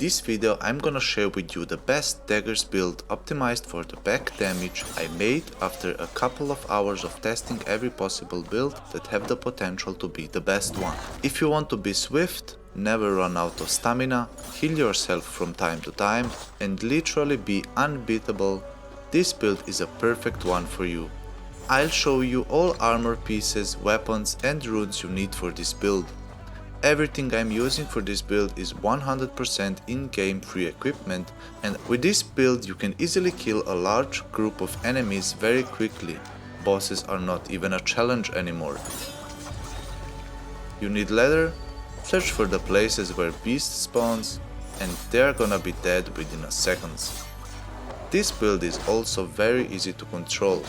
this video I'm gonna share with you the best Daggers build optimized for the back damage I made after a couple of hours of testing every possible build that have the potential to be the best one. If you want to be swift, never run out of stamina, heal yourself from time to time, and literally be unbeatable, this build is a perfect one for you. I'll show you all armor pieces, weapons and runes you need for this build. Everything I'm using for this build is 100% in-game free equipment, and with this build you can easily kill a large group of enemies very quickly. Bosses are not even a challenge anymore. You need leather? Search for the places where beast spawns and they're gonna be dead within a seconds. This build is also very easy to control,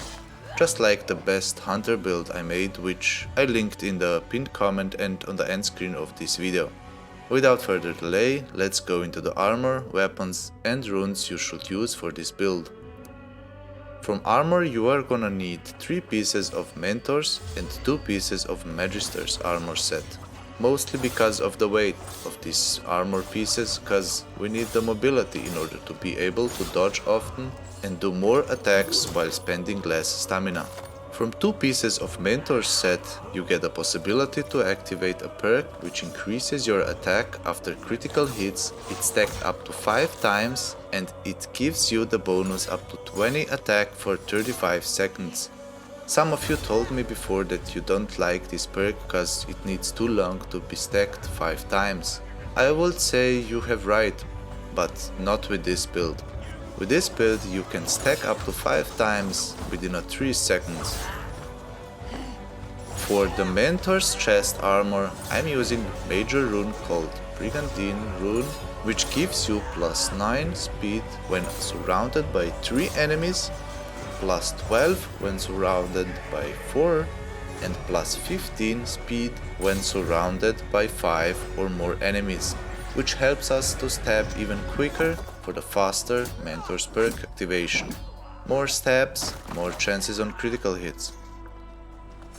just like the best hunter build I made, which I linked in the pinned comment and on the end screen of this video. Without further delay, let's go into the armor, weapons and runes you should use for this build. From armor you are gonna need 3 pieces of Mentor's and 2 pieces of Magister's armor set. Mostly because of the weight of these armor pieces, cause we need the mobility in order to be able to dodge often and do more attacks while spending less stamina. From 2 pieces of Mentor's set you get the possibility to activate a perk which increases your attack after critical hits. It's stacked up to 5 times and it gives you the bonus up to 20 attack for 35 seconds. Some of you told me before that you don't like this perk cause it needs too long to be stacked 5 times. I would say you have right, but not with this build. With this build you can stack up to 5 times within a 3 seconds. For the Mentor's chest armor I'm using major rune called Brigandine rune, which gives you plus 9 speed when surrounded by 3 enemies, plus 12 when surrounded by 4 and plus 15 speed when surrounded by 5 or more enemies, which helps us to stab even quicker for the faster Mentor's perk activation. More stabs, more chances on critical hits.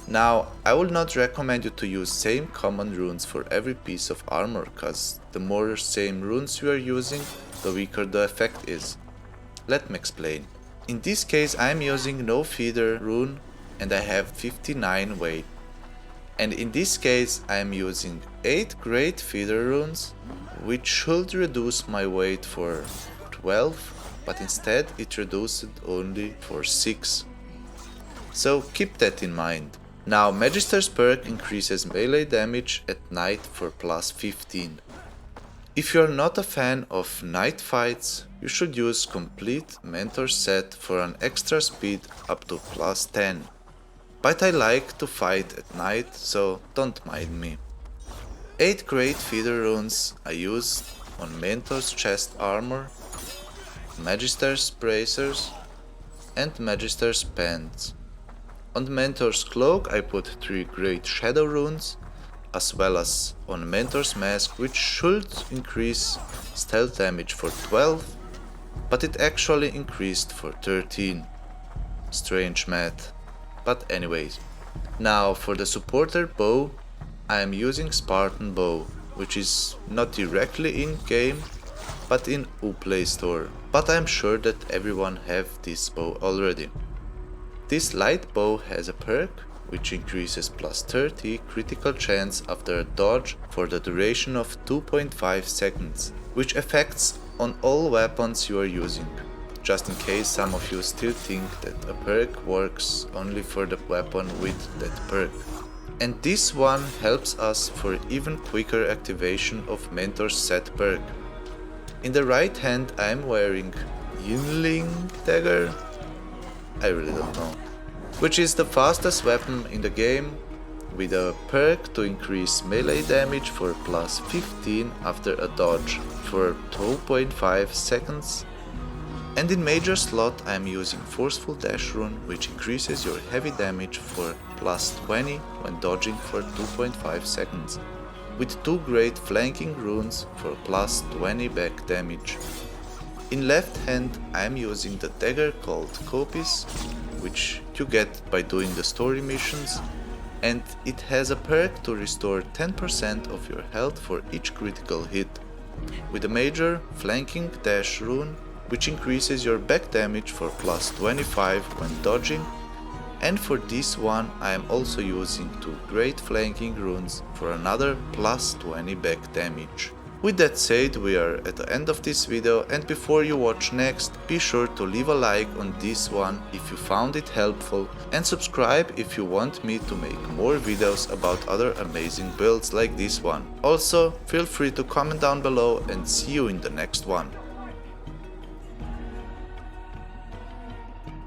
Now, I would not recommend you to use same common runes for every piece of armor, cause the more same runes you are using, the weaker the effect is. Let me explain. In this case I am using no feeder rune and I have 59 weight. And in this case I am using 8 great feeder runes, which should reduce my weight for 12, but instead it reduced only for 6. So keep that in mind. Now Magister's perk increases melee damage at night for plus 15. If you are not a fan of night fights, you should use complete Mentor set for an extra speed up to plus 10. But I like to fight at night, so don't mind me. 8 great feeder runes I used on Mentor's chest armor, Magister's bracers and Magister's pants. On Mentor's cloak I put 3 great shadow runes, as well as on Mentor's mask, which should increase stealth damage for 12, but it actually increased for 13. Strange math. But anyways. Now for the supporter bow, I am using Spartan bow, which is not directly in game, but in Uplay store. But I am sure that everyone have this bow already. This light bow has a perk which increases plus 30 critical chance after a dodge for the duration of 2.5 seconds, which affects on all weapons you are using, just in case some of you still think that a perk works only for the weapon with that perk. And this one helps us for even quicker activation of Mentor's set perk. In the right hand I am wearing Yinling Dagger? I really don't know. Which is the fastest weapon in the game, with a perk to increase melee damage for plus 15 after a dodge for 2.5 seconds. And in major slot I am using Forceful Dash rune, which increases your heavy damage for plus 20 when dodging for 2.5 seconds, with 2 great flanking runes for plus 20 back damage. In left hand I am using the dagger called Copis, which you get by doing the story missions, and it has a perk to restore 10% of your health for each critical hit. with a major flanking dash rune, which increases your back damage for plus 25 when dodging, and for this one I am also using 2 great flanking runes for another plus 20 back damage. With that said, we are at the end of this video, and before you watch next, be sure to leave a like on this one if you found it helpful, and subscribe if you want me to make more videos about other amazing builds like this one. Also, feel free to comment down below, and see you in the next one.